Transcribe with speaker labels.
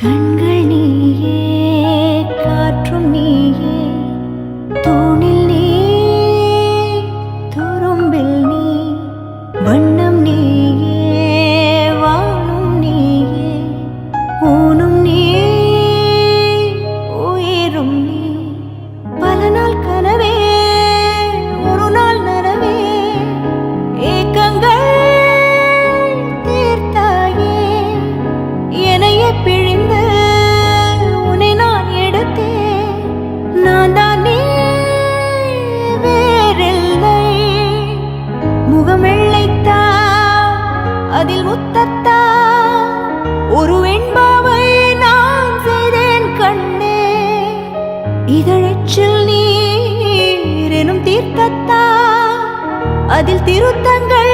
Speaker 1: கண்கள் நீயே, காற்றும் நீயே, தூணில் நீ, துரும்பில் நீ, வண்ணம் நீயே, வானும் நீயே, ஊனும் நீ, உயிரும் நீ. பல நாள் கனவே, ஒரு நாள் நனவே, ஏக்கங்கள் தீர்த்தாயே, என்னையே பிழிந்து உன்னை நான் எடுத்தேன். நான் தான் நீ வேறில்லை. முகம் வெள்ளைத்தா, அதில் முத்தத்தா, ஒரு வெண்பாவை நான் செய்தேன் கண்ணே. இதழச்சில் நீர் எனும் தீர்த்தத்தா, அதில் திருத்தங்கள்